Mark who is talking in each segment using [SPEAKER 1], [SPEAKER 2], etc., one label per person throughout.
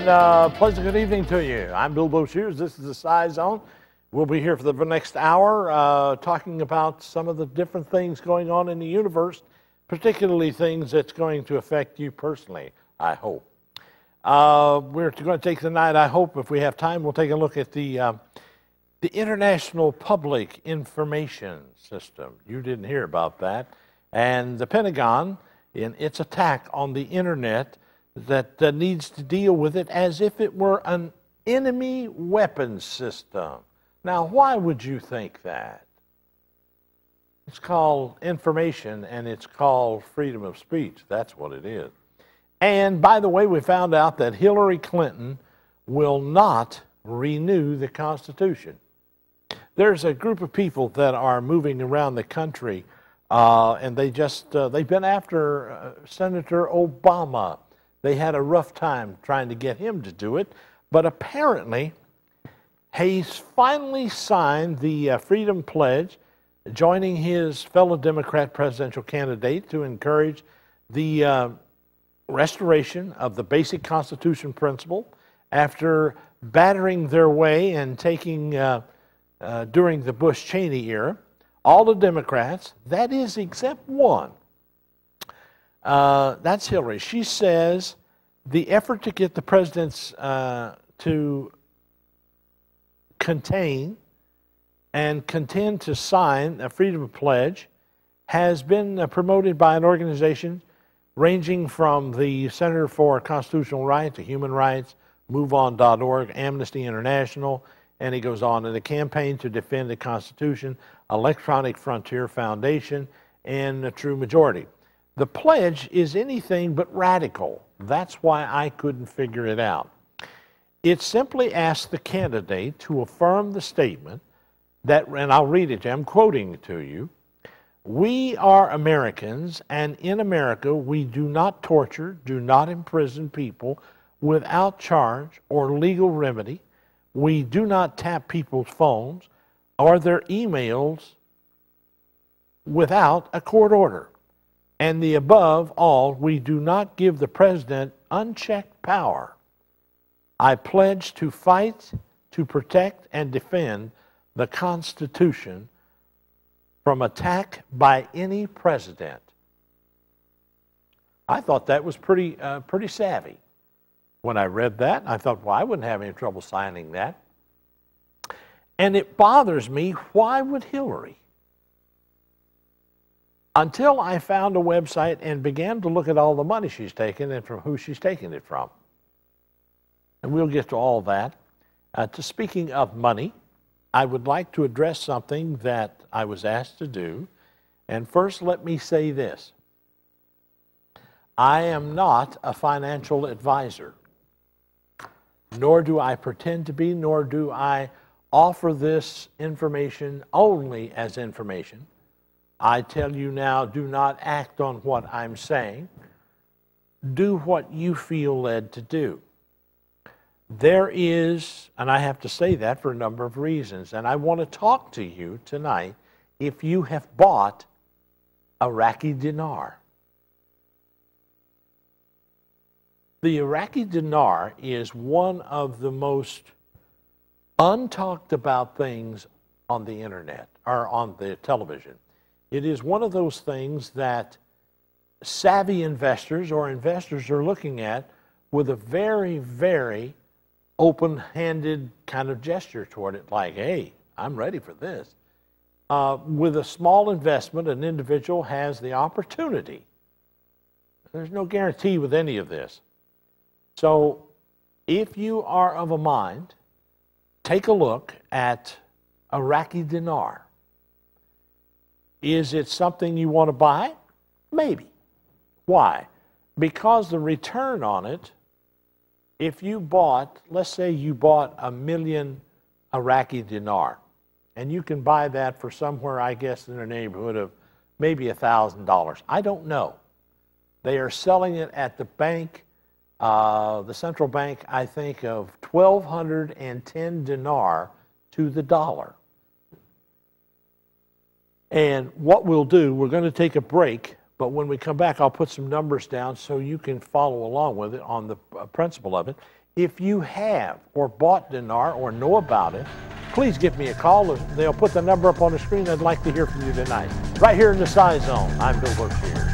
[SPEAKER 1] pleasant good evening to you. I'm Bill Boshears. This is the Scizone. We'll be here for the next hour talking about some of the different things going on in the universe, particularly things that's going to affect you personally, I hope. We're going to take tonight, I hope, if we have time, we'll take a look at the International Public Information System. You didn't hear about that. And the Pentagon, in its attack on the Internet, that needs to deal with it as if it were an enemy weapons system. Now, why would you think that? It's called information, and it's called freedom of speech. That's what it is. And by the way, we found out that Hillary Clinton will not renew the Constitution. There's a group of people that are moving around the country, and they've been after Senator Obama. They had a rough time trying to get him to do it, but apparently he's finally signed the Freedom Pledge, joining his fellow Democrat presidential candidate to encourage the restoration of the basic Constitution principle after battering their way and taking, during the Bush-Cheney era, all the Democrats, that is except one. That's Hillary. She says the effort to get the presidents to contain and contend to sign a freedom pledge has been promoted by an organization ranging from the Center for Constitutional Rights to Human Rights, MoveOn.org, Amnesty International, and he goes on in the Campaign to Defend the Constitution, Electronic Frontier Foundation, and the True Majority. The pledge is anything but radical. That's why I couldn't figure it out. It simply asks the candidate to affirm the statement that, and I'll read it, I'm quoting it to you, "We are Americans, and in America we do not torture, do not imprison people without charge or legal remedy. We do not tap people's phones or their emails without a court order. And the above all, we do not give the president unchecked power. I pledge to fight, to protect, and defend the Constitution from attack by any president." I thought that was pretty savvy. When I read that, I thought, well, I wouldn't have any trouble signing that. And it bothers me, why would Hillary? Until I found a website and began to look at all the money she's taken and from who she's taking it from. And we'll get to all that. Speaking of money, I would like to address something that I was asked to do. And first, let me say this. I am not a financial advisor, nor do I pretend to be, nor do I offer this information only as information. I tell you now, do not act on what I'm saying. Do what you feel led to do. There is, and I have to say that for a number of reasons, and I want to talk to you tonight if you have bought Iraqi dinar. The Iraqi dinar is one of the most untalked about things on the internet or on the television. It is one of those things that savvy investors or investors are looking at with a very, very open-handed kind of gesture toward it, like, hey, I'm ready for this. With a small investment, an individual has the opportunity. There's no guarantee with any of this. So if you are of a mind, take a look at Iraqi dinar. Is it something you want to buy? Maybe. Why? Because the return on it, if you bought, let's say you bought 1 million Iraqi dinar, and you can buy that for somewhere, I guess, in the neighborhood of maybe $1,000. I don't know. They are selling it at the bank, the central bank, I think, of 1,210 dinar to the dollar. And what we'll do, we're going to take a break, but when we come back, I'll put some numbers down so you can follow along with it on the principle of it. If you have or bought dinar or know about it, please give me a call. They'll put the number up on the screen. I'd like to hear from you tonight. Right here in the Scizone, I'm Bill Boshiers.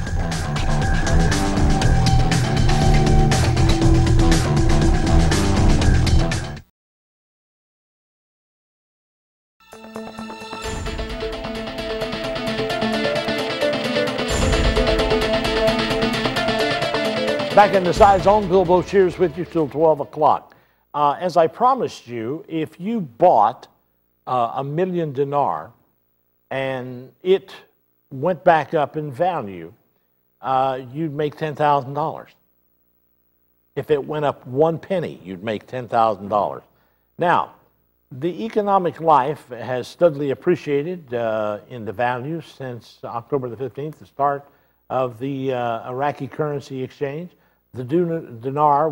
[SPEAKER 1] Back in the Scizone, Bill Boshiers with you till 12 o'clock. As I promised you, if you bought $1 million dinar and it went back up in value, you'd make $10,000. If it went up 1 penny, you'd make $10,000. Now, the economic life has steadily appreciated in the value since October the 15th, the start of the Iraqi currency exchange. The dinar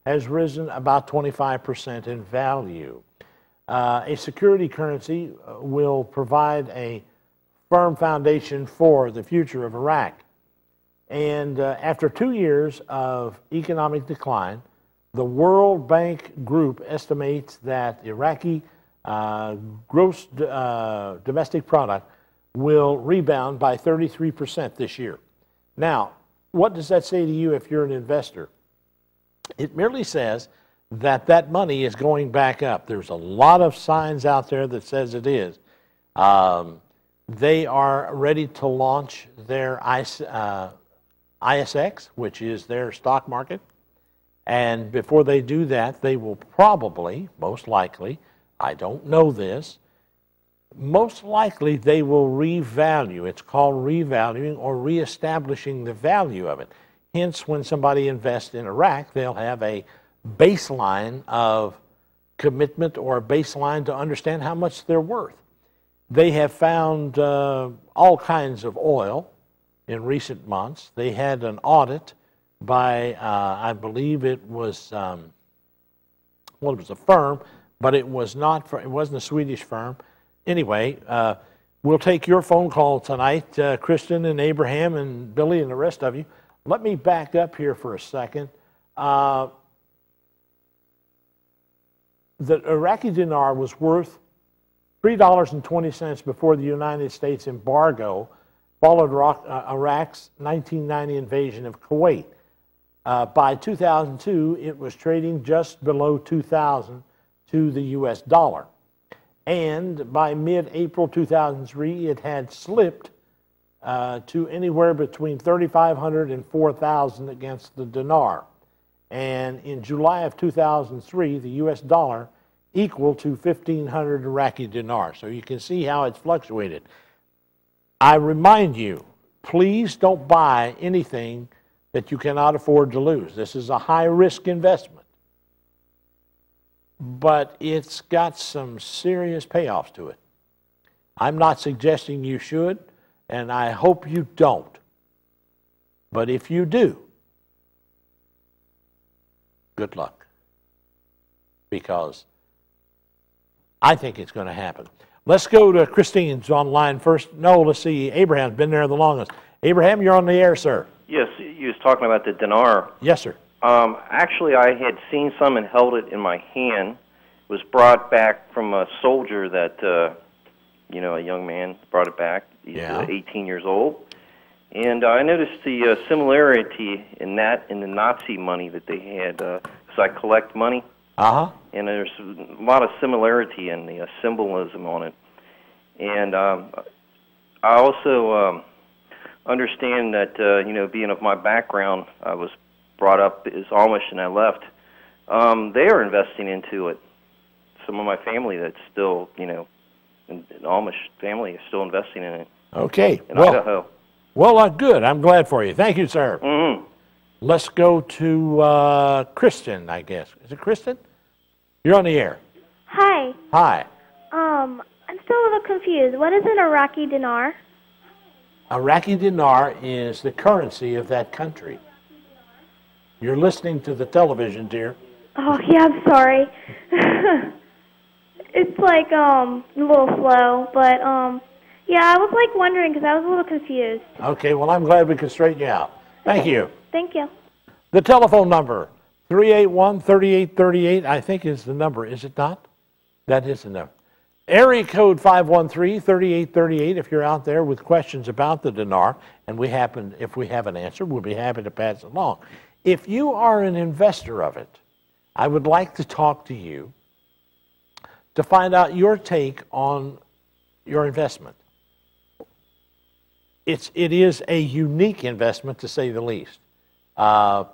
[SPEAKER 1] has risen about 25% in value. A security currency will provide a firm foundation for the future of Iraq. And after 2 years of economic decline, the World Bank Group estimates that Iraqi gross domestic product will rebound by 33% this year. Now, what does that say to you if you're an investor? It merely says that that money is going back up. There's a lot of signs out there that says it is. They are ready to launch their ISX, which is their stock market. And before they do that, they will probably, most likely, I don't know this, most likely they will revalue. It's called revaluing or reestablishing the value of it. Hence, when somebody invests in Iraq, they'll have a baseline of commitment or a baseline to understand how much they're worth. They have found all kinds of oil in recent months. They had an audit by, I believe it was, well, it was a firm, but it was not. It wasn't a Swedish firm. Anyway, we'll take your phone call tonight, Kristen and Abraham and Billy and the rest of you. Let me back up here for a second. The Iraqi dinar was worth $3.20 before the United States embargo followed Iraq's 1990 invasion of Kuwait. By 2002, it was trading just below $2,000 to the U.S. dollar. And by mid-April 2003, it had slipped to anywhere between $3,500 and $4,000 against the dinar. And in July of 2003, the U.S. dollar equal to 1,500 Iraqi dinar. So you can see how it's fluctuated. I remind you, please don't buy anything that you cannot afford to lose. This is a high-risk investment. But it's got some serious payoffs to it. I'm not suggesting you should, and I hope you don't. But if you do, good luck. Because I think it's going to happen. Let's go to Christine's online first. No, let's see. Abraham's been there the longest. Abraham, you're on the air, sir.
[SPEAKER 2] Yes, you was talking about the dinar.
[SPEAKER 1] Yes, sir.
[SPEAKER 2] Actually, I had seen some and held it in my hand. It was brought back from a soldier that, you know, a young man brought it back. He's 18 years old. And I noticed the similarity in that and the Nazi money that they had. Because I collect money.
[SPEAKER 1] Uh-huh.
[SPEAKER 2] And there's a lot of similarity in the symbolism on it. And I also understand that, you know, being of my background, I was brought up as Amish and I left. They are investing into it. Some of my family that's still, you know, an Amish family is still investing in it.
[SPEAKER 1] Okay.
[SPEAKER 2] In Idaho.
[SPEAKER 1] Well, good. I'm glad for you. Thank you, sir.
[SPEAKER 2] Mm-hmm.
[SPEAKER 1] Let's go to Kristen, I guess. Is it Kristen? You're on the air.
[SPEAKER 3] Hi.
[SPEAKER 1] Hi.
[SPEAKER 3] I'm still a little confused. What is an Iraqi dinar?
[SPEAKER 1] Iraqi dinar is the currency of that country. You're listening to the television, dear.
[SPEAKER 3] Oh, yeah, I'm sorry. It's like a little slow, but yeah, I was like wondering because I was a little confused.
[SPEAKER 1] Okay, well, I'm glad we could straighten you out. Thank you.
[SPEAKER 3] Thank you.
[SPEAKER 1] The telephone number, 381-3838, I think is the number, is it not? That is the number. Area code 513-3838 if you're out there with questions about the dinar, and if we have an answer, we'll be happy to pass it along. If you are an investor of it, I would like to talk to you to find out your take on your investment. It is a unique investment, to say the least. I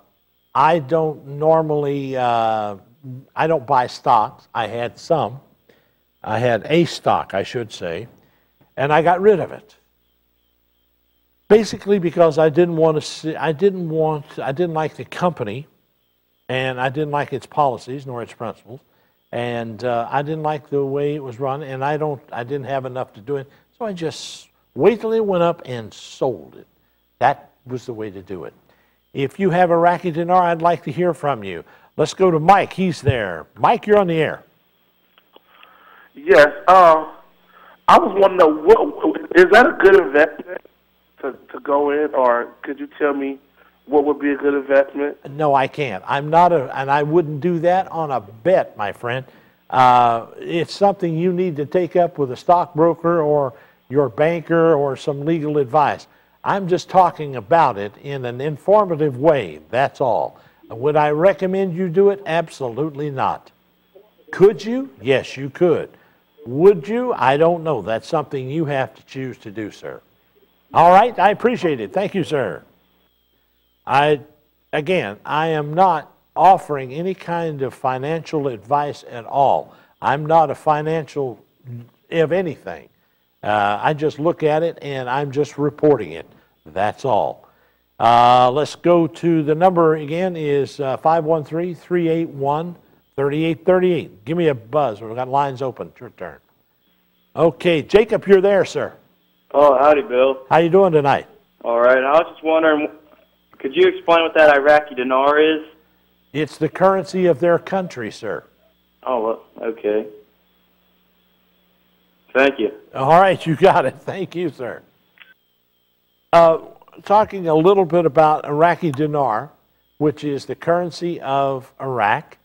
[SPEAKER 1] don't normally, I don't buy stocks. I had some. I had a stock, I should say, and I got rid of it. Basically because I didn't like the company, and I didn't like its policies nor its principles, and I didn't like the way it was run, and I didn't have enough to do it, so I just waited till it went up and sold it. That was the way to do it. If you have Iraqi dinar, I'd like to hear from you. Let's go to Mike. He's there. Mike, you're on the air.
[SPEAKER 4] Yes. I was wondering, is that a good investment to go in, or could you tell me what would be a good investment?
[SPEAKER 1] No, I can't. I'm not and I wouldn't do that on a bet, my friend. It's something you need to take up with a stockbroker or your banker or some legal advice. I'm just talking about it in an informative way, that's all. Would I recommend you do it? Absolutely not. Could you? Yes, you could. Would you? I don't know. That's something you have to choose to do, sir. All right, I appreciate it. Thank you, sir. Again, I am not offering any kind of financial advice at all. I'm not a financial of anything. I just look at it and I'm just reporting it. That's all. Let's go to the number again is 513-381-3838. Give me a buzz. We've got lines open. It's your turn. Okay, Jacob, you're there, sir.
[SPEAKER 5] Oh, howdy, Bill.
[SPEAKER 1] How you doing tonight?
[SPEAKER 5] All right. I was just wondering, could you explain what that Iraqi dinar is?
[SPEAKER 1] It's the currency of their country, sir.
[SPEAKER 5] Oh, well, okay. Thank you.
[SPEAKER 1] All right, you got it. Thank you, sir. Talking a little bit about Iraqi dinar, which is the currency of Iraq,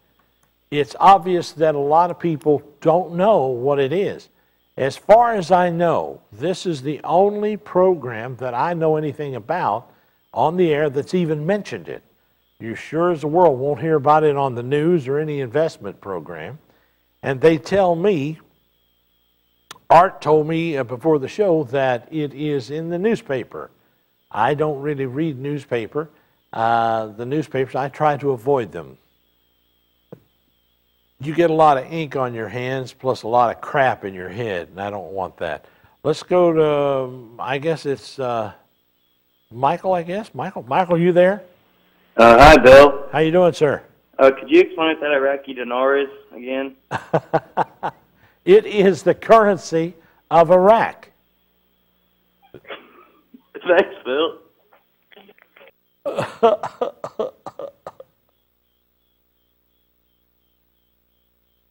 [SPEAKER 1] it's obvious that a lot of people don't know what it is. As far as I know, this is the only program that I know anything about on the air that's even mentioned it. You sure as the world won't hear about it on the news or any investment program. And they tell me, Art told me before the show that it is in the newspaper. I don't really read newspaper. The newspapers, I try to avoid them. You get a lot of ink on your hands plus a lot of crap in your head, and I don't want that. Let's go to, I guess it's Michael, I guess. Michael, you there?
[SPEAKER 5] Hi, Bill.
[SPEAKER 1] How you doing, sir?
[SPEAKER 5] Could you explain what that Iraqi dinar is again?
[SPEAKER 1] It is the currency of Iraq.
[SPEAKER 5] Thanks, Bill.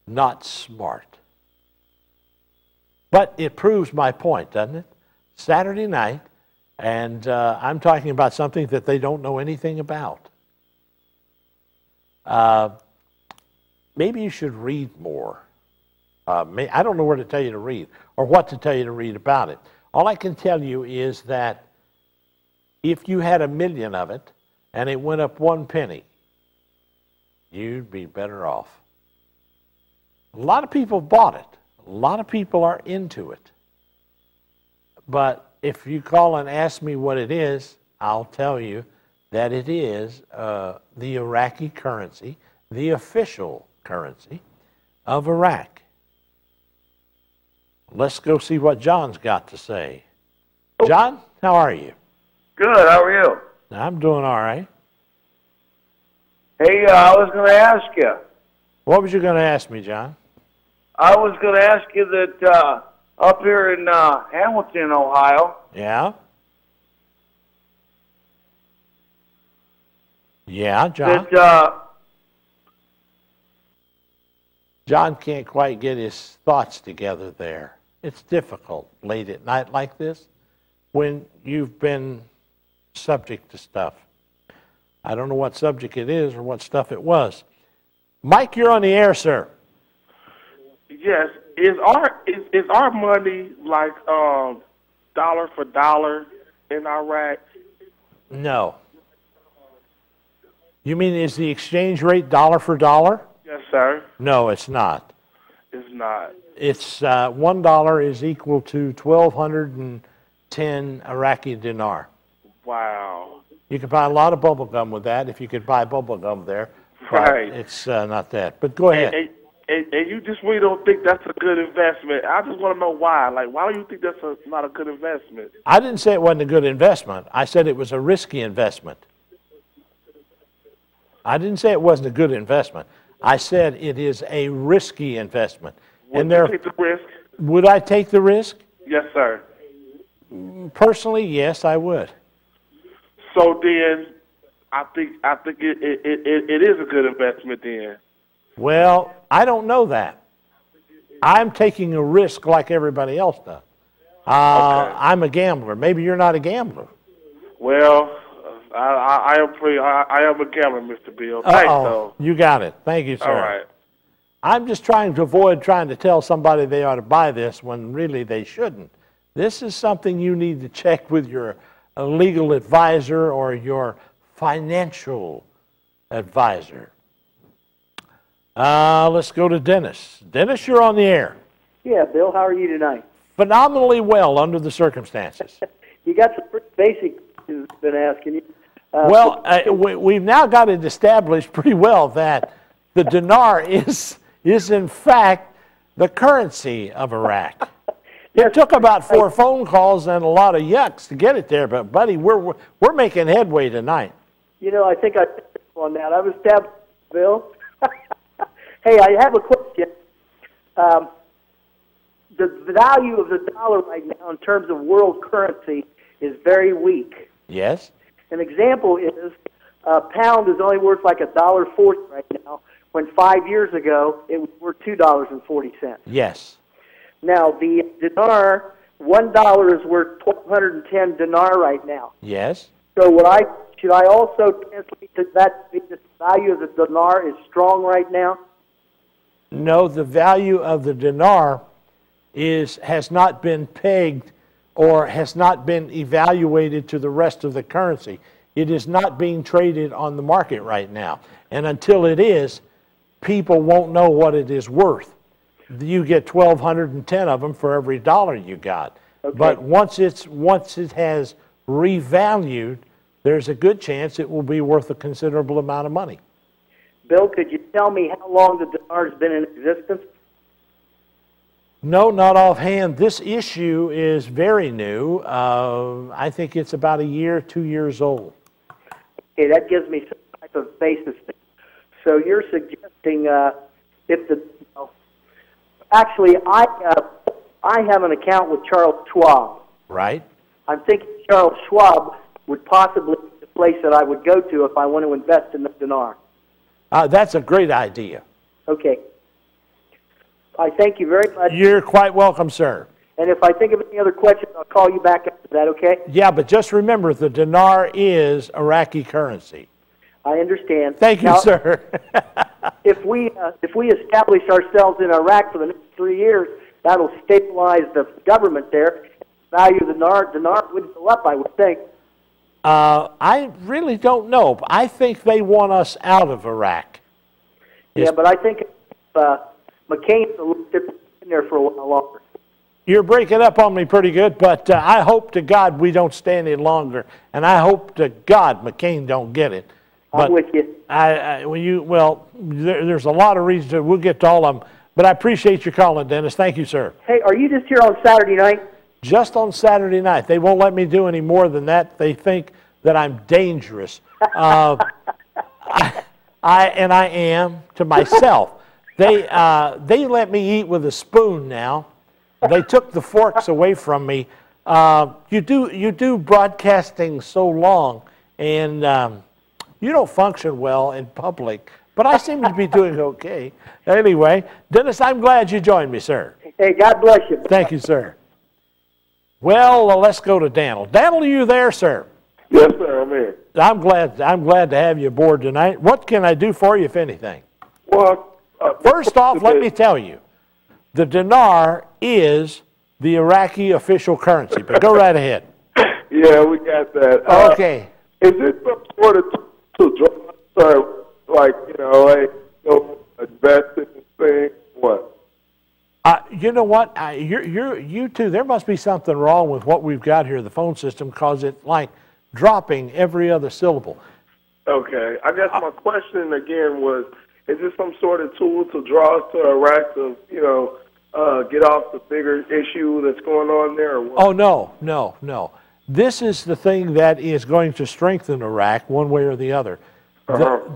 [SPEAKER 1] Not smart. But it proves my point, doesn't it? Saturday night, and I'm talking about something that they don't know anything about. Maybe you should read more. I don't know where to tell you to read or what to tell you to read about it. All I can tell you is that if you had 1 million of it and it went up 1 penny, you'd be better off. A lot of people bought it. A lot of people are into it. But if you call and ask me what it is, I'll tell you that it is the Iraqi currency, the official currency of Iraq. Let's go see what John's got to say. John, how are you?
[SPEAKER 4] Good. How are you?
[SPEAKER 1] I'm doing all right.
[SPEAKER 4] Hey, I was going to ask you.
[SPEAKER 1] What was you going to ask me, John?
[SPEAKER 4] I was going to ask you that up here in Hamilton, Ohio.
[SPEAKER 1] Yeah? Yeah, John?
[SPEAKER 4] That,
[SPEAKER 1] John can't quite get his thoughts together there. It's difficult late at night like this when you've been subject to stuff. I don't know what subject it is or what stuff it was. Mike, you're on the air, sir.
[SPEAKER 4] Yes. Is our money like dollar for dollar in Iraq?
[SPEAKER 1] No. You mean is the exchange rate dollar for dollar?
[SPEAKER 4] Yes, sir.
[SPEAKER 1] No, it's not.
[SPEAKER 4] It's not.
[SPEAKER 1] It's $1 is equal to 1,210 Iraqi dinar.
[SPEAKER 4] Wow.
[SPEAKER 1] You can buy a lot of bubble gum with that if you could buy bubble gum there.
[SPEAKER 4] Right.
[SPEAKER 1] It's not that. But go ahead.
[SPEAKER 4] And you just really don't think that's a good investment. I just want to know why. Like, why do you think that's not a good investment?
[SPEAKER 1] I didn't say it wasn't a good investment. I said it was a risky investment. I didn't say it wasn't a good investment. I said it is a risky investment.
[SPEAKER 4] Would you take the risk?
[SPEAKER 1] Would I take the risk?
[SPEAKER 4] Yes, sir.
[SPEAKER 1] Personally, yes, I would.
[SPEAKER 4] So then, I think it is a good investment then.
[SPEAKER 1] Well, I don't know that. I'm taking a risk like everybody else does.
[SPEAKER 4] Okay.
[SPEAKER 1] I'm a gambler. Maybe you're not a gambler.
[SPEAKER 4] Well, I am a gambler, Mr. Bill. Thanks, though.
[SPEAKER 1] You got it. Thank you, sir.
[SPEAKER 4] All right.
[SPEAKER 1] I'm just trying to avoid trying to tell somebody they ought to buy this when really they shouldn't. This is something you need to check with your legal advisor or your financial advisor. Let's go to Dennis. Dennis, you're on the air.
[SPEAKER 6] Yeah, Bill, how are you tonight?
[SPEAKER 1] Phenomenally well under the circumstances.
[SPEAKER 6] You got some pretty basic questions I've been asking you.
[SPEAKER 1] We've now got it established pretty well that the dinar is in fact the currency of Iraq. It took about 4 phone calls and a lot of yucks to get it there, but buddy, we're making headway tonight.
[SPEAKER 6] You know, I think I picked up on that. I was stabbed, Bill. Hey, I have a question. The value of the dollar right now in terms of world currency is very weak.
[SPEAKER 1] Yes.
[SPEAKER 6] An example is a pound is only worth like $1.40 right now, when 5 years ago it was worth $2.40.
[SPEAKER 1] Yes.
[SPEAKER 6] Now the dinar, $1 is worth 1,210 dinar right now.
[SPEAKER 1] Yes.
[SPEAKER 6] So should I also translate to that the value of the dinar is strong right now?
[SPEAKER 1] No, the value of the dinar has not been pegged or has not been evaluated to the rest of the currency. It is not being traded on the market right now. And until it is, people won't know what it is worth. You get 1,210 of them for every dollar you got. Okay. But once it has revalued, there's a good chance it will be worth a considerable amount of money.
[SPEAKER 6] Bill, could you tell me how long the dinar has been in existence?
[SPEAKER 1] No, not offhand. This issue is very new. I think it's about a year, 2 years old.
[SPEAKER 6] Okay, that gives me some type of basis. So you're suggesting actually, I have an account with Charles Schwab.
[SPEAKER 1] Right.
[SPEAKER 6] I'm thinking Charles Schwab would possibly be the place that I would go to if I want to invest in the dinar.
[SPEAKER 1] That's a great idea.
[SPEAKER 6] Okay. I thank you very much.
[SPEAKER 1] You're quite welcome, sir.
[SPEAKER 6] And if I think of any other questions, I'll call you back after that, okay?
[SPEAKER 1] Yeah, but just remember, the dinar is Iraqi currency.
[SPEAKER 6] I understand.
[SPEAKER 1] Thank you, sir.
[SPEAKER 6] if we establish ourselves in Iraq for the next 3 years, that'll stabilize the government there. The value of the dinar would go up, I would think.
[SPEAKER 1] I really don't know. I think they want us out of Iraq.
[SPEAKER 6] Yeah, but I think McCain's a little different in there for a while longer.
[SPEAKER 1] You're breaking up on me pretty good, but I hope to God we don't stay any longer, and I hope to God McCain don't get it. But
[SPEAKER 6] I'm with you.
[SPEAKER 1] There's a lot of reasons. We'll get to all of them, but I appreciate your calling, Dennis. Thank you, sir.
[SPEAKER 6] Hey, are you just here on Saturday night?
[SPEAKER 1] Just on Saturday night. They won't let me do any more than that. They think that I'm dangerous. I am to myself. They let me eat with a spoon now. They took the forks away from me. You do broadcasting so long, and you don't function well in public. But I seem to be doing okay. Anyway, Dennis, I'm glad you joined me, sir.
[SPEAKER 6] Hey, God bless you.
[SPEAKER 1] Thank you, sir. Well, let's go to Daniel. Daniel, are you there, sir?
[SPEAKER 4] Yes, sir, I'm in.
[SPEAKER 1] I'm glad to have you aboard tonight. What can I do for you, if anything?
[SPEAKER 4] Well,
[SPEAKER 1] First off, let me tell you, the dinar is the Iraqi official currency, but go right ahead.
[SPEAKER 4] Yeah, we got that.
[SPEAKER 1] Okay.
[SPEAKER 4] Is it some sort of to draw, like, investing thing? What?
[SPEAKER 1] You know what? You two, there must be something wrong with what we've got here, the phone system, because it's like dropping every other syllable.
[SPEAKER 4] Okay. I guess my question again was, is this some sort of tool to draw us to Iraq to, get off the bigger issue that's going on there? Or what?
[SPEAKER 1] Oh, no. This is the thing that is going to strengthen Iraq one way or the other.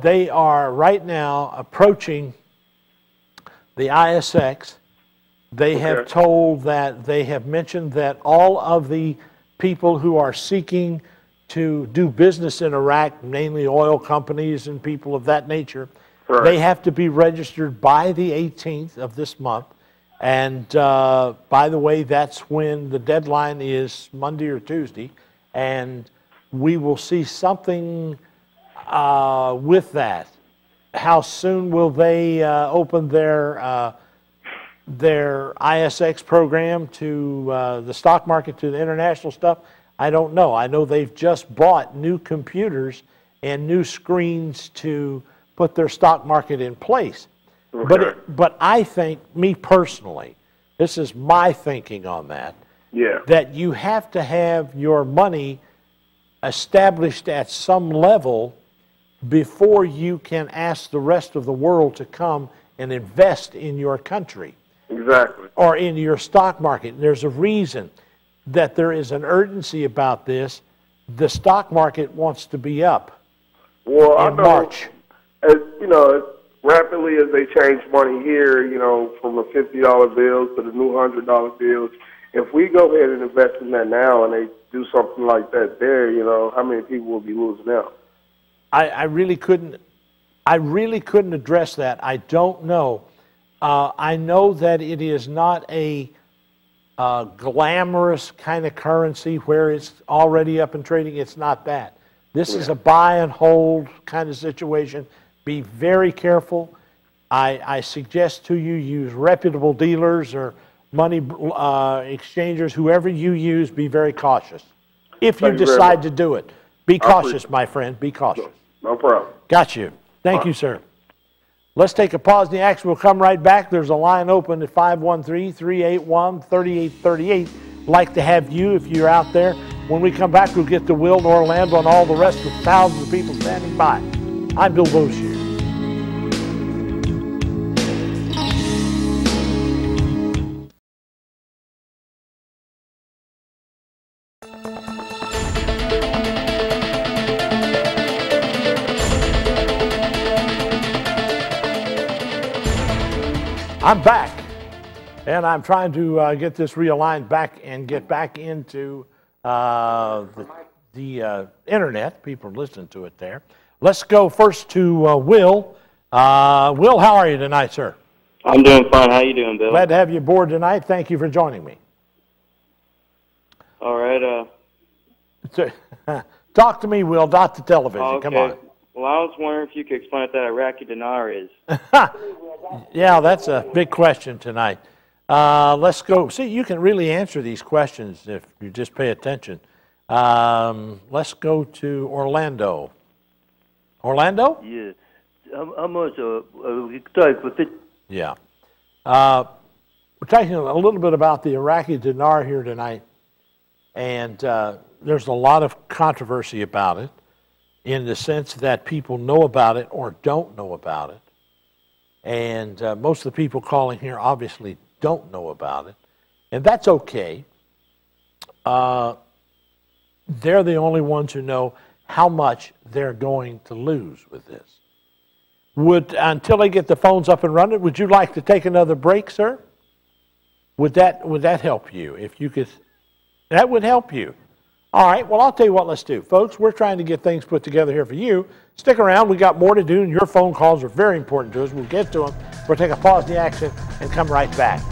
[SPEAKER 1] They are right now approaching the ISX. They have told that they have mentioned that all of the people who are seeking to do business in Iraq, mainly oil companies and people of that nature, they have to be registered by the 18th of this month. And by the way, that's when the deadline is, Monday or Tuesday, and we will see something with that. How soon will they open their ISX program to the stock market, to the international stuff? I don't know. I know they've just bought new computers and new screens to put their stock market in place. But I think, me personally, this is my thinking on that, that you have to have your money established at some level before you can ask the rest of the world to come and invest in your country.
[SPEAKER 4] Exactly.
[SPEAKER 1] Or in your stock market. There's a reason that there is an urgency about this. The stock market wants to be up in March.
[SPEAKER 4] As rapidly as they change money here, from the $50 bills to the new $100 bills, if we go ahead and invest in that now and they do something like that there, how many people will be losing out?
[SPEAKER 1] I really couldn't address that. I don't know. I know that it is not a glamorous kind of currency where it's already up and trading. It's not that. This is a buy and hold kind of situation. Be very careful. I suggest to you use reputable dealers or money exchangers. Whoever you use, be very cautious. If you decide to do it, be cautious, my friend. Be cautious.
[SPEAKER 4] No problem.
[SPEAKER 1] Got you. Thank you, sir. Let's take a pause in the action. We'll come right back. There's a line open at 513-381-3838. Like to have you if you're out there. When we come back, we'll get to Will and Orlando and all the rest of thousands of people standing by. I'm Bill Boshier. I'm back, and I'm trying to get this realigned back and get back into the internet. People are listening to it there. Let's go first to Will. Will, how are you tonight, sir?
[SPEAKER 5] I'm doing fine. How you doing, Bill?
[SPEAKER 1] Glad to have you aboard tonight. Thank you for joining me.
[SPEAKER 5] All right.
[SPEAKER 1] Talk to me, Will, not the television.
[SPEAKER 5] Okay.
[SPEAKER 1] Come on.
[SPEAKER 5] Well, I was wondering if you could explain what that Iraqi dinar is.
[SPEAKER 1] Yeah, that's a big question tonight. Let's go. See, you can really answer these questions if you just pay attention. Let's go to Orlando. Orlando?
[SPEAKER 7] Yeah. How much we talk with it?
[SPEAKER 1] Yeah. We're talking a little bit about the Iraqi dinar here tonight, and there's a lot of controversy about it, in the sense that people know about it or don't know about it. And most of the people calling here obviously don't know about it. And that's okay. They're the only ones who know how much they're going to lose with this. Until they get the phones up and running, would you like to take another break, sir? Would that help you? If you could, that would help you. All right, well, I'll tell you what, let's do. Folks, we're trying to get things put together here for you. Stick around. We got more to do, and your phone calls are very important to us. We'll get to them. We'll take a pause in the action and come right back.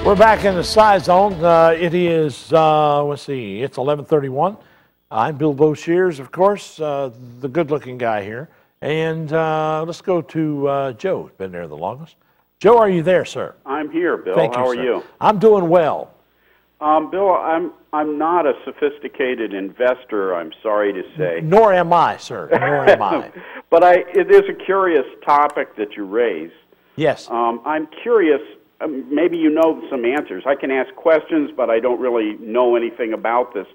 [SPEAKER 1] We're back in the Scizone. It is, let's see, it's 11:31. I'm Bill Boshears, of course, the good-looking guy here. And let's go to Joe, who's been there the longest. Joe, are you there, sir?
[SPEAKER 8] I'm here, Bill.
[SPEAKER 1] Thank you,
[SPEAKER 8] How are
[SPEAKER 1] sir.
[SPEAKER 8] you?
[SPEAKER 1] I'm doing well.
[SPEAKER 8] Bill, I'm not a sophisticated investor, I'm sorry to say.
[SPEAKER 1] Nor am I, sir. Nor am I.
[SPEAKER 8] But it is a curious topic that you raise.
[SPEAKER 1] Yes.
[SPEAKER 8] I'm curious, maybe you know some answers. I can ask questions, but I don't really know anything about this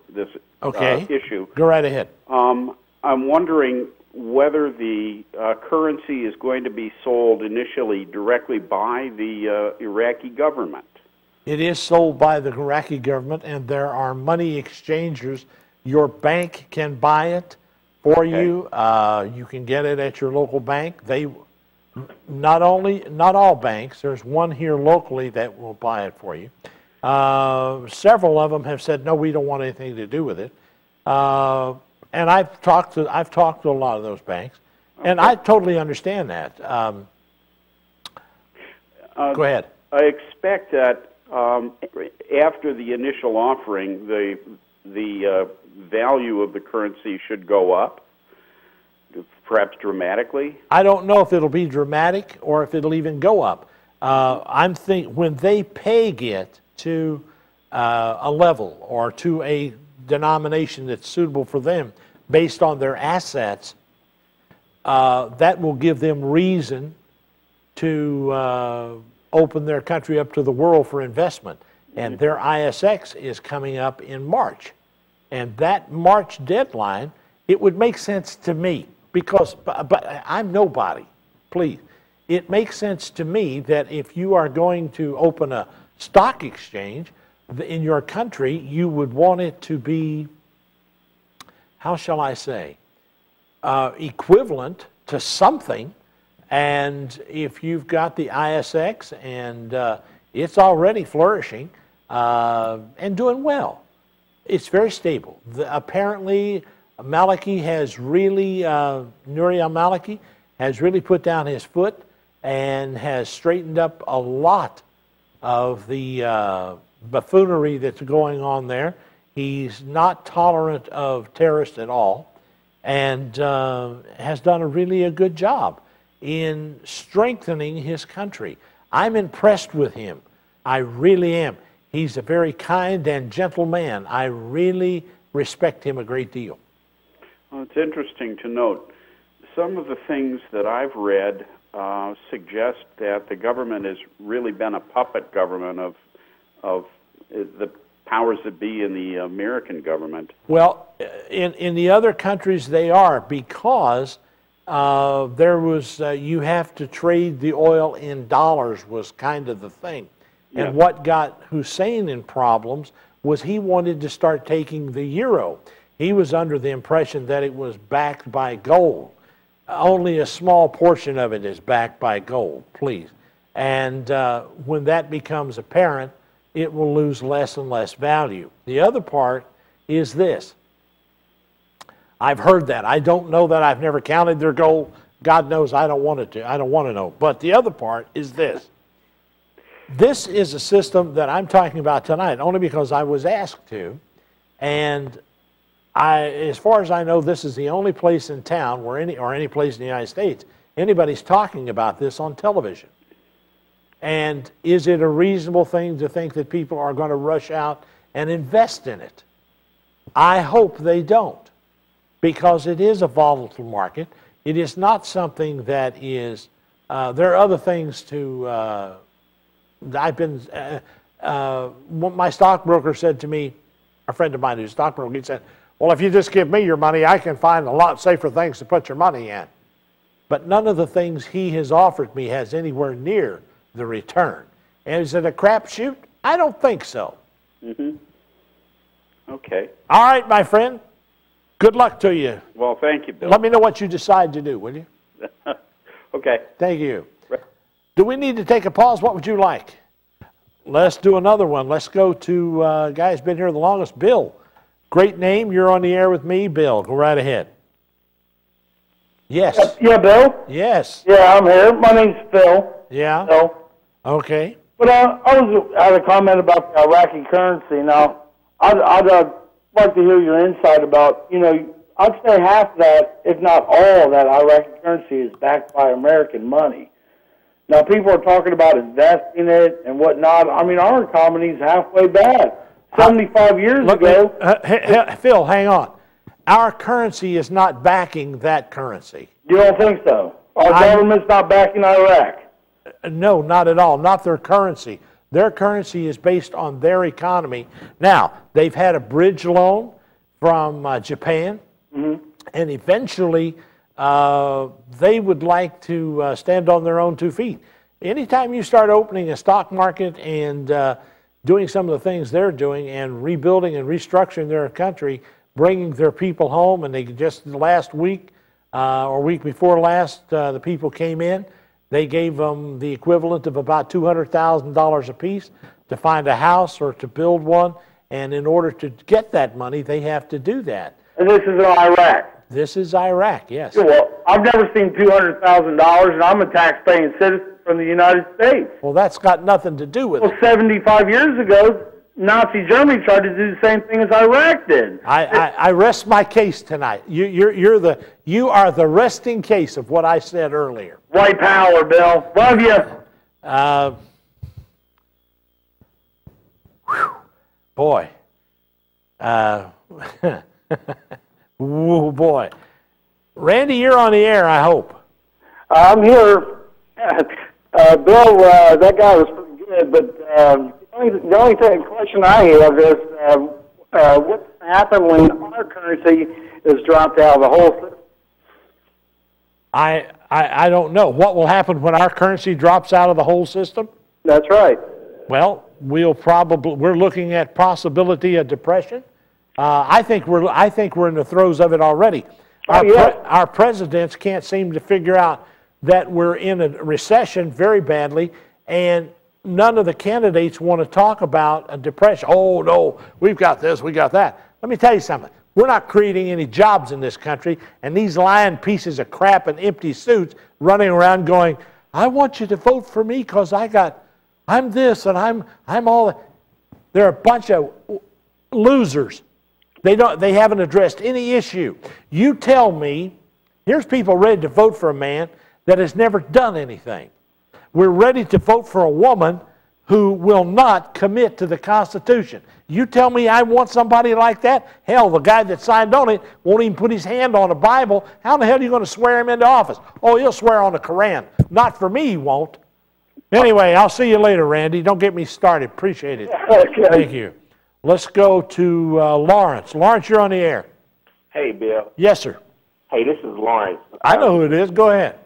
[SPEAKER 8] issue.
[SPEAKER 1] Go right ahead.
[SPEAKER 8] I'm wondering whether the currency is going to be sold initially directly by the Iraqi government.
[SPEAKER 1] It is sold by the Iraqi government, and there are money exchangers. Your bank can buy it for you. You can get it at your local bank. Not all banks. There's one here locally that will buy it for you. Several of them have said, no, we don't want anything to do with it. And I've talked to a lot of those banks, and I totally understand that. Go ahead.
[SPEAKER 8] I expect that after the initial offering, the value of the currency should go up, perhaps dramatically.
[SPEAKER 1] I don't know if it'll be dramatic or if it'll even go up. I'm thinking when they peg it to a level or to a denomination that's suitable for them based on their assets, that will give them reason to open their country up to the world for investment. And their ISX is coming up in March. And that March deadline, it would make sense to me, because, but I'm nobody, please. It makes sense to me that if you are going to open a stock exchange in your country, you would want it to be, how shall I say, equivalent to something. And if you've got the ISX and it's already flourishing and doing well, it's very stable. Apparently, Maliki has really, Nuri al-Maliki has really put down his foot and has straightened up a lot of the buffoonery that's going on there. He's not tolerant of terrorists at all, and has done a good job in strengthening his country. I'm impressed with him. I really am. He's a very kind and gentle man. I really respect him a great deal.
[SPEAKER 8] Well, it's interesting to note some of the things that I've read suggest that the government has really been a puppet government of the powers that be in the American government.
[SPEAKER 1] Well, in the other countries they are, because there was, you have to trade the oil in dollars was kind of the thing. Yeah. And what got Hussein in problems was he wanted to start taking the euro. He was under the impression that it was backed by gold. Only a small portion of it is backed by gold, please. And when that becomes apparent, it will lose less and less value. The other part is this. I've heard that. I don't know that. I've never counted their gold. God knows I don't want it to. I don't want to know. But the other part is this. This is a system that I'm talking about tonight only because I was asked to. And as far as I know, this is the only place in town where any place in the United States, anybody's talking about this on television. And is it a reasonable thing to think that people are going to rush out and invest in it? I hope they don't, because it is a volatile market. It is not something that is, there are other things to, my stockbroker said to me, a friend of mine who's a stockbroker, he said, well, if you just give me your money, I can find a lot safer things to put your money in. But none of the things he has offered me has anywhere near the return. And is it a crapshoot? I don't think so.
[SPEAKER 8] Mm-hmm. Okay.
[SPEAKER 1] All right, my friend. Good luck to you.
[SPEAKER 8] Well, thank you, Bill.
[SPEAKER 1] Let me know what you decide to do, will you?
[SPEAKER 8] Okay.
[SPEAKER 1] Thank you. Do we need to take a pause? What would you like? Let's do another one. Let's go to guy who's been here the longest, Bill. Great name. You're on the air with me, Bill. Go right ahead. Yes.
[SPEAKER 9] Yeah, Bill?
[SPEAKER 1] Yes.
[SPEAKER 9] Yeah, I'm here. My name's Phil.
[SPEAKER 1] Yeah?
[SPEAKER 9] Phil.
[SPEAKER 1] Okay.
[SPEAKER 9] But I had a comment about the Iraqi currency. Now, I'd like to hear your insight about, I'd say half that, if not all of that Iraqi currency is backed by American money. Now, people are talking about investing it and whatnot. I mean, our economy's halfway bad. 75 years ago...
[SPEAKER 1] Phil, hang on. Our currency is not backing that currency.
[SPEAKER 9] You don't think so? Our government's not backing Iraq?
[SPEAKER 1] No, not at all. Not their currency. Their currency is based on their economy. Now, they've had a bridge loan from Japan, and eventually they would like to stand on their own 2 feet. Anytime you start opening a stock market and doing some of the things they're doing and rebuilding and restructuring their country, bringing their people home, and they just last week or week before last, the people came in. They gave them the equivalent of about $200,000 apiece to find a house or to build one, and in order to get that money, they have to do that.
[SPEAKER 9] And this is in Iraq?
[SPEAKER 1] This is Iraq, yes.
[SPEAKER 9] Well, I've never seen $200,000, and I'm a tax-paying citizen from the United States.
[SPEAKER 1] Well, that's got nothing to do with it.
[SPEAKER 9] 75 years ago, Nazi Germany tried to do the same thing as Iraq did.
[SPEAKER 1] I rest my case tonight. You are the resting case of what I said earlier.
[SPEAKER 9] White power, Bill. Love you.
[SPEAKER 1] Boy. Whoa, boy. Randy, you're on the air, I hope.
[SPEAKER 10] I'm here. Bill, that guy was pretty good, but the only question I have is what's going to happen when our currency is dropped out of the whole system?
[SPEAKER 1] I don't know. What will happen when our currency drops out of the whole system?
[SPEAKER 10] That's right.
[SPEAKER 1] Well, we're looking at possibility of depression. I think we're in the throes of it already. Our presidents can't seem to figure out that we're in a recession very badly, and none of the candidates want to talk about a depression. Oh, no, we've got this, we got that. Let me tell you something. We're not creating any jobs in this country, and these lying pieces of crap and empty suits running around going, I want you to vote for me because I'm this and I'm all that. They're a bunch of losers. They haven't addressed any issue. You tell me, here's people ready to vote for a man that has never done anything. We're ready to vote for a woman who will not commit to the Constitution. You tell me I want somebody like that? Hell, the guy that signed on it won't even put his hand on a Bible. How in the hell are you going to swear him into office? Oh, he'll swear on the Koran. Not for me, he won't. Anyway, I'll see you later, Randy. Don't get me started. Appreciate it.
[SPEAKER 10] Okay.
[SPEAKER 1] Thank you. Let's go to Lawrence. Lawrence, you're on the air.
[SPEAKER 11] Hey, Bill.
[SPEAKER 1] Yes, sir.
[SPEAKER 11] Hey, this is Lawrence.
[SPEAKER 1] I know who it is. Go ahead.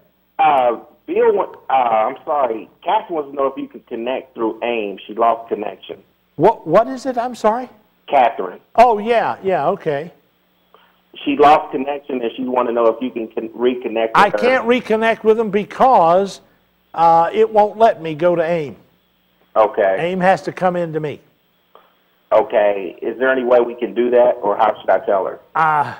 [SPEAKER 11] Bill, I'm sorry. Catherine wants to know if you can connect through AIM. She lost connection.
[SPEAKER 1] What is it? I'm sorry?
[SPEAKER 11] Catherine.
[SPEAKER 1] Oh, yeah, okay.
[SPEAKER 11] She lost connection, and she wants to know if you can reconnect with
[SPEAKER 1] I
[SPEAKER 11] her.
[SPEAKER 1] can't reconnect with them because it won't let me go to AIM.
[SPEAKER 11] Okay.
[SPEAKER 1] AIM has to come into me.
[SPEAKER 11] Okay. Is there any way we can do that, or how should I tell her?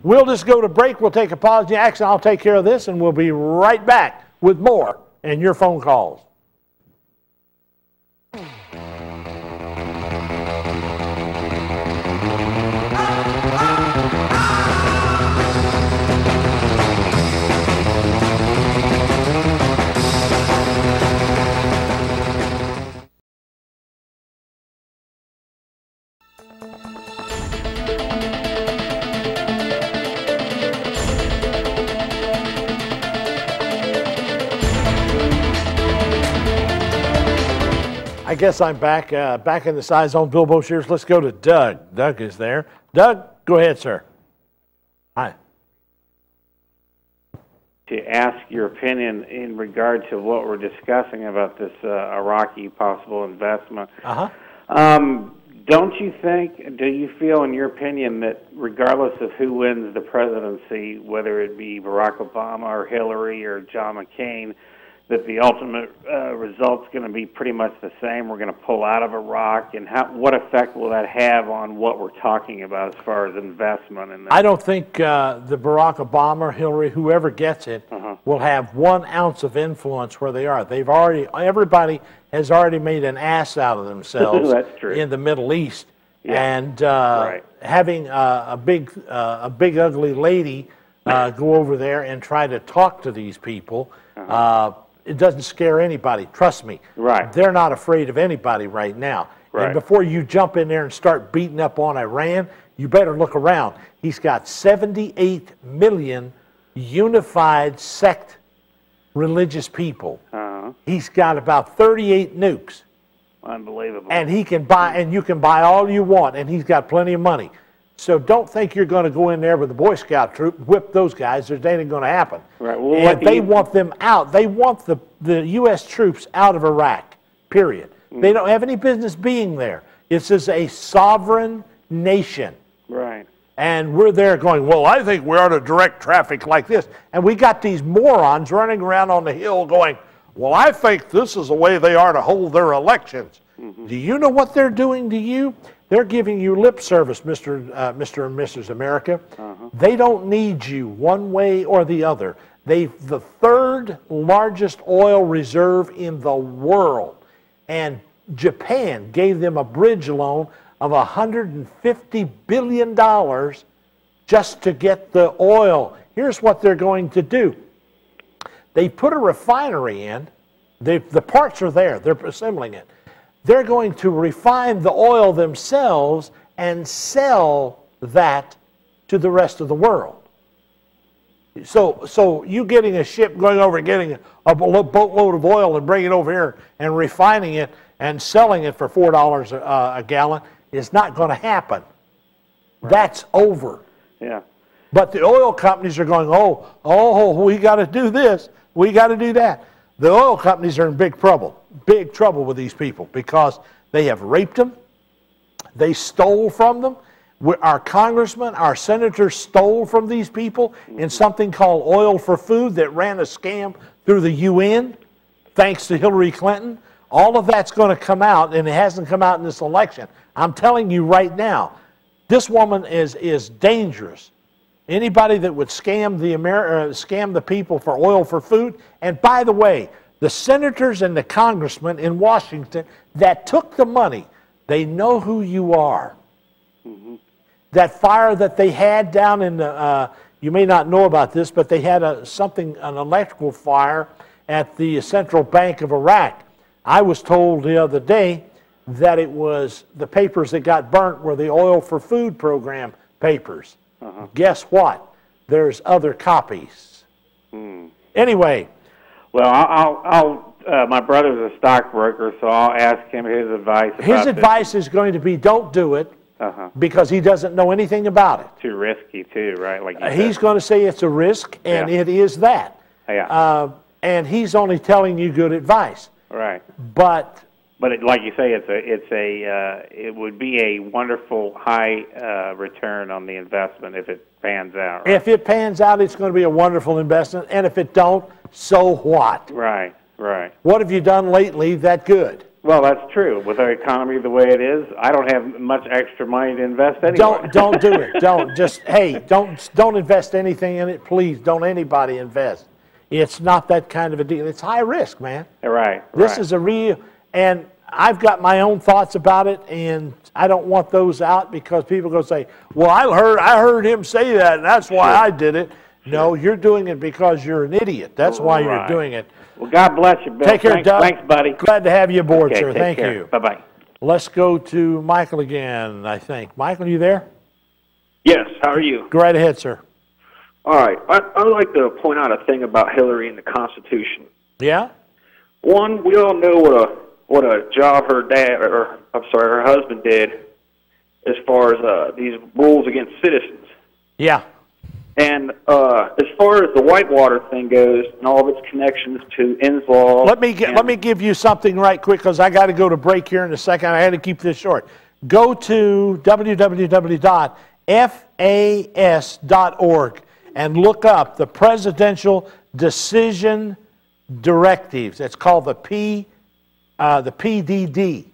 [SPEAKER 1] We'll just go to break. We'll take a pause. Jackson, I'll take care of this, and we'll be right back with more and your phone calls. I guess I'm back in the Scizone. Bill Boshears. Let's go to Doug. Doug is there. Doug, go ahead, sir. Hi.
[SPEAKER 12] To ask your opinion in regard to what we're discussing about this Iraqi possible investment. Don't you think, do you feel in your opinion that regardless of who wins the presidency, whether it be Barack Obama or Hillary or John McCain, that the ultimate result's going to be pretty much the same? We're going to pull out of Iraq, and what effect will that have on what we're talking about as far as investment?
[SPEAKER 1] I don't think the Barack Obama, Hillary, whoever gets it, will have 1 ounce of influence where they are. Everybody has already made an ass out of themselves
[SPEAKER 12] That's true.
[SPEAKER 1] in the Middle East, and having a big ugly lady go over there and try to talk to these people. It doesn't scare anybody. Trust me.
[SPEAKER 12] Right.
[SPEAKER 1] They're not afraid of anybody right now.
[SPEAKER 12] Right.
[SPEAKER 1] And before you jump in there and start beating up on Iran, you better look around. He's got 78 million unified sect religious people. He's got about 38 nukes.
[SPEAKER 12] Unbelievable.
[SPEAKER 1] And he can buy, and you can buy all you want, and he's got plenty of money. So don't think you're going to go in there with the Boy Scout troop, whip those guys. That ain't going to happen.
[SPEAKER 12] Right. Well,
[SPEAKER 1] and they want them out. They want the U.S. troops out of Iraq, period. They don't have any business being there. It's just a sovereign nation.
[SPEAKER 12] Right.
[SPEAKER 1] And we're there going, well, I think we ought to direct traffic like this. And we got these morons running around on the Hill going, well, I think this is the way they are to hold their elections. Do you know what they're doing to you? They're giving you lip service, Mr. and Mrs. America. They don't need you one way or the other. They've the 3rd largest oil reserve in the world. And Japan gave them a bridge loan of $150 billion just to get the oil. Here's what they're going to do. They put a refinery in. The parts are there. They're assembling it. They're going to refine the oil themselves and sell that to the rest of the world. So you getting a ship going over and getting a boatload of oil and bringing it over here and refining it and selling it for $4 a gallon is not going to happen. Right. That's over.
[SPEAKER 12] Yeah.
[SPEAKER 1] But the oil companies are going, oh, we got to do this, we got to do that. The oil companies are in big trouble with these people because they have raped them, they stole from them. Our congressmen, our senators stole from these people in something called Oil for Food that ran a scam through the UN, thanks to Hillary Clinton. All of that's going to come out, and it hasn't come out in this election. I'm telling you right now, this woman is dangerous. Anybody that would scam the people for oil for food. And by the way, the senators and the congressmen in Washington that took the money, they know who you are. That fire that they had down in the, you may not know about this, but they had an electrical fire at the Central Bank of Iraq. I was told the other day that it was the papers that got burnt were the Oil for Food program papers. Guess what? There's other copies. Anyway.
[SPEAKER 12] Well, I'll my brother's a stockbroker, so I'll ask him his advice about
[SPEAKER 1] His advice is going to be don't do it because he doesn't know anything about it.
[SPEAKER 12] Too risky, too, right? Like
[SPEAKER 1] he's going to say it's a risk, and it is that. And he's only telling you good advice.
[SPEAKER 12] Right.
[SPEAKER 1] But
[SPEAKER 12] like you say, it would be a wonderful high return on the investment if it pans out. Right?
[SPEAKER 1] If it pans out, it's going to be a wonderful investment, and if it don't, so what?
[SPEAKER 12] Right.
[SPEAKER 1] What have you done lately that good?
[SPEAKER 12] Well, that's true. With our economy the way it is, I don't have much extra money to invest anyway.
[SPEAKER 1] Don't do it. Don't invest anything in it, please. Don't anybody invest. It's not that kind of a deal. It's high risk, man.
[SPEAKER 12] Right.
[SPEAKER 1] This is a real, and I've got my own thoughts about it, and I don't want those out because people go say, well, I heard him say that, and that's why I did it. No, you're doing it because you're an idiot. That's why you're doing it.
[SPEAKER 12] Well, God bless you, Bill.
[SPEAKER 1] Take care, Doug.
[SPEAKER 12] Thanks, buddy.
[SPEAKER 1] Glad to have you aboard, sir.
[SPEAKER 12] Take care.
[SPEAKER 1] You.
[SPEAKER 12] Bye-bye.
[SPEAKER 1] Let's go to Michael again, I think. Michael, you there?
[SPEAKER 13] Yes. How are you?
[SPEAKER 1] Go right ahead, sir.
[SPEAKER 13] All right. I would like to point out a thing about Hillary and the Constitution.
[SPEAKER 1] Yeah?
[SPEAKER 13] One, we all know what a job her husband did as far as these rules against citizens.
[SPEAKER 1] Yeah.
[SPEAKER 13] And as far as the Whitewater thing goes and all of its connections to Inslaw...
[SPEAKER 1] Let me give you something right quick because I got to go to break here in a second. I had to keep this short. Go to www.fas.org and look up the Presidential Decision directives. It's called the PDD.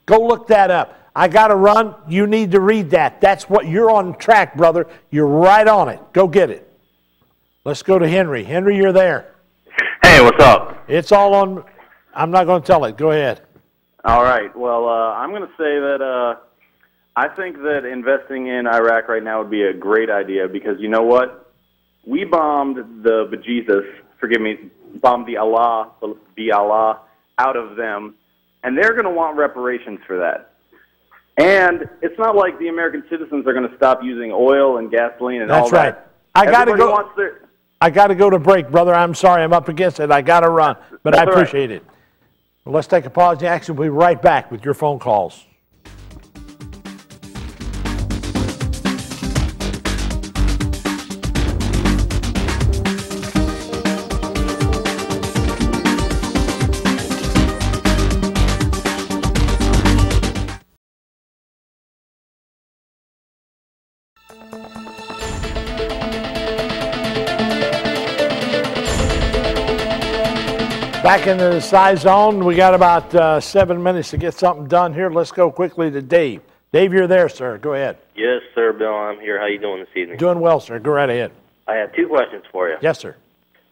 [SPEAKER 1] Go look that up. I got to run. You need to read that. That's what you're on track, brother. You're right on it. Go get it. Let's go to Henry. Henry, you're there.
[SPEAKER 14] Hey, what's up?
[SPEAKER 1] It's all on. I'm not going to tell it. Go ahead.
[SPEAKER 14] All right. Well, I'm going to say that I think that investing in Iraq right now would be a great idea because you know what? We bombed the bejesus, forgive me, bombed the Allah out of them, and they're going to want reparations for that. And it's not like the American citizens are going to stop using oil and gasoline and all that.
[SPEAKER 1] That's right. I got to go to break, brother. I'm sorry. I'm up against it. I got to run, but I appreciate it. Well, let's take a pause. Jackson, we'll be right back with your phone calls. Back into the Scizone. We got about 7 minutes to get something done here. Let's go quickly to Dave. Dave, you're there, sir. Go ahead.
[SPEAKER 15] Yes, sir, Bill. I'm here. How you doing this evening?
[SPEAKER 1] Doing well, sir. Go right ahead.
[SPEAKER 15] I have two questions for you.
[SPEAKER 1] Yes, sir.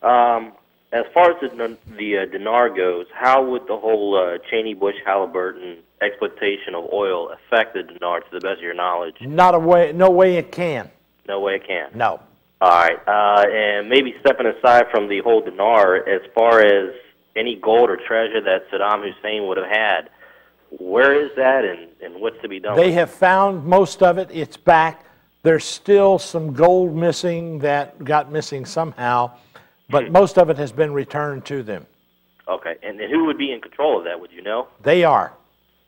[SPEAKER 15] As far as the dinar goes, how would the whole Cheney-Bush-Halliburton exploitation of oil affect the dinar to the best of your knowledge?
[SPEAKER 1] No way it can.
[SPEAKER 15] No way it can?
[SPEAKER 1] No.
[SPEAKER 15] All right. And maybe stepping aside from the whole dinar, as far as any gold or treasure that Saddam Hussein would have had, where is that and what's to be done?
[SPEAKER 1] They have found most of it. It's back. There's still some gold missing that got missing somehow, but most of it has been returned to them.
[SPEAKER 15] Okay. And who would be in control of that? Would you know?
[SPEAKER 1] They are.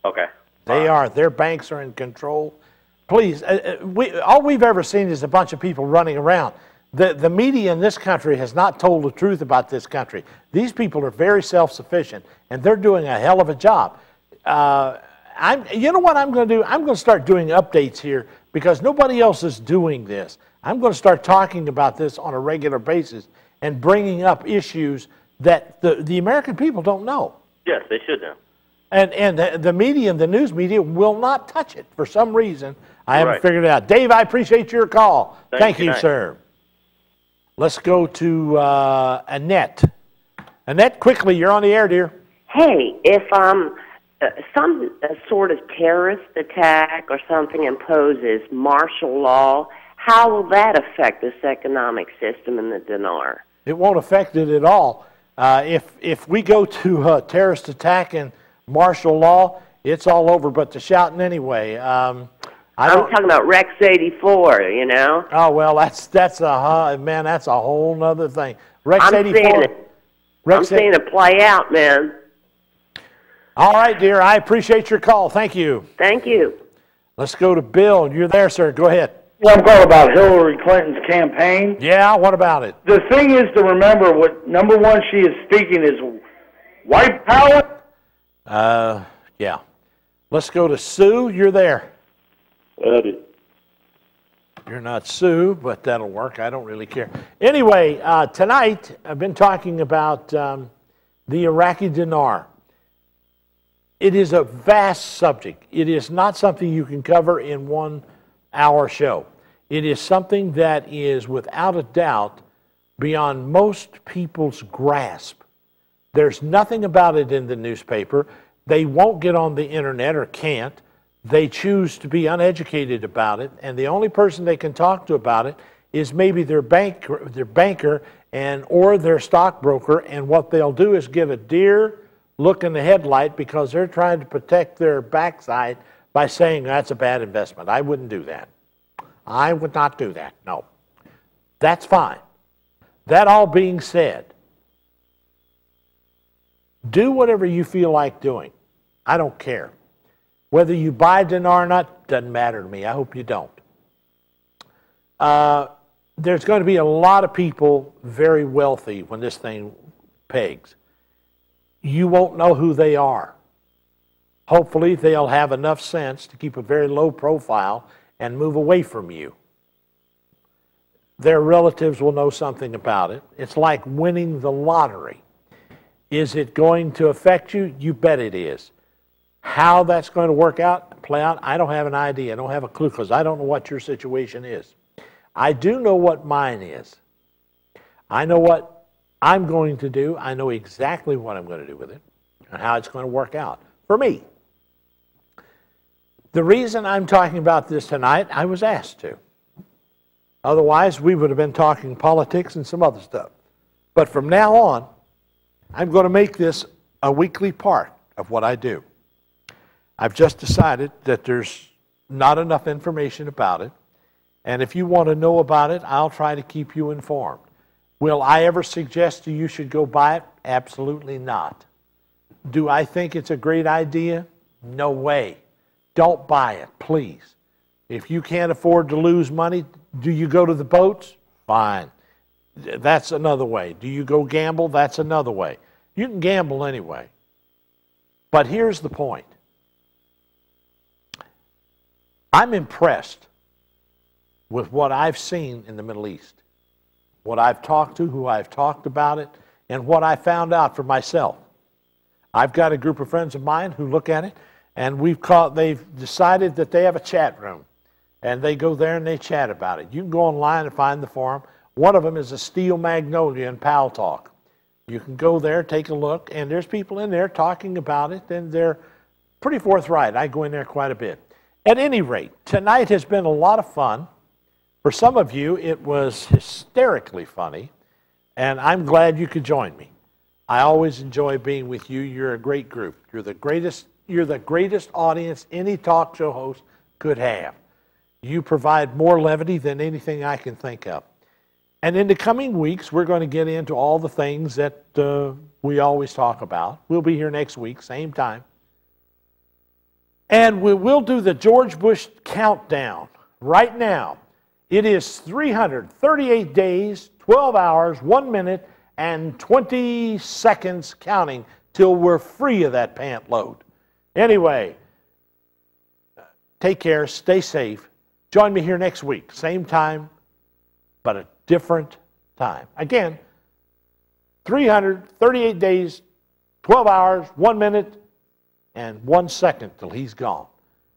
[SPEAKER 15] Okay.
[SPEAKER 1] They are. Their banks are in control. Please, all we've ever seen is a bunch of people running around. The media in this country has not told the truth about this country. These people are very self-sufficient, and they're doing a hell of a job. You know what I'm going to do? I'm going to start doing updates here because nobody else is doing this. I'm going to start talking about this on a regular basis and bringing up issues that the American people don't know.
[SPEAKER 15] Yes, they should know.
[SPEAKER 1] And the media, the news media, will not touch it for some reason. I haven't figured it out. Dave, I appreciate your call. Thank you, sir. Let's go to Annette. Annette, quickly, you're on the air, dear.
[SPEAKER 16] Hey, if some sort of terrorist attack or something imposes martial law, how will that affect this economic system in the dinar?
[SPEAKER 1] It won't affect it at all. If we go to a terrorist attack and martial law, it's all over but the shouting anyway.
[SPEAKER 16] I'm talking about Rex 84, you know?
[SPEAKER 1] Oh, well, that's a whole nother thing. Rex 84.
[SPEAKER 16] I'm seeing it play out, man.
[SPEAKER 1] All right, dear. I appreciate your call. Thank you.
[SPEAKER 16] Thank you.
[SPEAKER 1] Let's go to Bill. You're there, sir. Go ahead.
[SPEAKER 9] One call about Hillary Clinton's campaign.
[SPEAKER 1] Yeah, what about it?
[SPEAKER 9] The thing is to remember what number one she is speaking is white power.
[SPEAKER 1] Yeah. Let's go to Sue. You're there. You're not Sue, but that'll work. I don't really care. Anyway, tonight I've been talking about the Iraqi dinar. It is a vast subject. It is not something you can cover in 1 hour show. It is something that is without a doubt beyond most people's grasp. There's nothing about it in the newspaper. They won't get on the internet or can't. They choose to be uneducated about it, and the only person they can talk to about it is maybe their banker and or their stockbroker, and what they'll do is get a deer look in the headlight because they're trying to protect their backside by saying that's a bad investment. I wouldn't do that. I would not do that. No. That's fine. That all being said, do whatever you feel like doing. I don't care. Whether you buy dinar or not, doesn't matter to me. I hope you don't. There's going to be a lot of people very wealthy when this thing pegs. You won't know who they are. Hopefully, they'll have enough sense to keep a very low profile and move away from you. Their relatives will know something about it. It's like winning the lottery. Is it going to affect you? You bet it is. How that's going to work out, play out, I don't have an idea. I don't have a clue because I don't know what your situation is. I do know what mine is. I know what I'm going to do. I know exactly what I'm going to do with it and how it's going to work out for me. The reason I'm talking about this tonight, I was asked to. Otherwise, we would have been talking politics and some other stuff. But from now on, I'm going to make this a weekly part of what I do. I've just decided that there's not enough information about it. And if you want to know about it, I'll try to keep you informed. Will I ever suggest to you should go buy it? Absolutely not. Do I think it's a great idea? No way. Don't buy it, please. If you can't afford to lose money, do you go to the boats? Fine. That's another way. Do you go gamble? That's another way. You can gamble anyway. But here's the point. I'm impressed with what I've seen in the Middle East, what I've talked to, who I've talked about it, and what I found out for myself. I've got a group of friends of mine who look at it, and they've decided that they have a chat room, and they go there and they chat about it. You can go online and find the forum. One of them is a Steel Magnolia and Pal Talk. You can go there, take a look, and there's people in there talking about it, and they're pretty forthright. I go in there quite a bit. At any rate, tonight has been a lot of fun. For some of you, it was hysterically funny, and I'm glad you could join me. I always enjoy being with you. You're a great group. You're the greatest audience any talk show host could have. You provide more levity than anything I can think of. And in the coming weeks, we're going to get into all the things that we always talk about. We'll be here next week, same time. And we'll do the George Bush countdown right now. It is 338 days, 12 hours, 1 minute, and 20 seconds counting till we're free of that pant load. Anyway, take care, stay safe. Join me here next week, same time, but a different time. Again, 338 days, 12 hours, 1 minute, and 1 second till he's gone.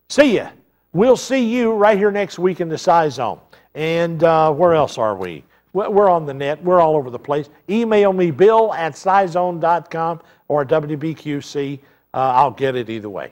[SPEAKER 1] See ya. We'll see you right here next week in the Scizone. And where else are we? We're on the net. We're all over the place. Email me, bill@scizone.com or WBQC. I'll get it either way.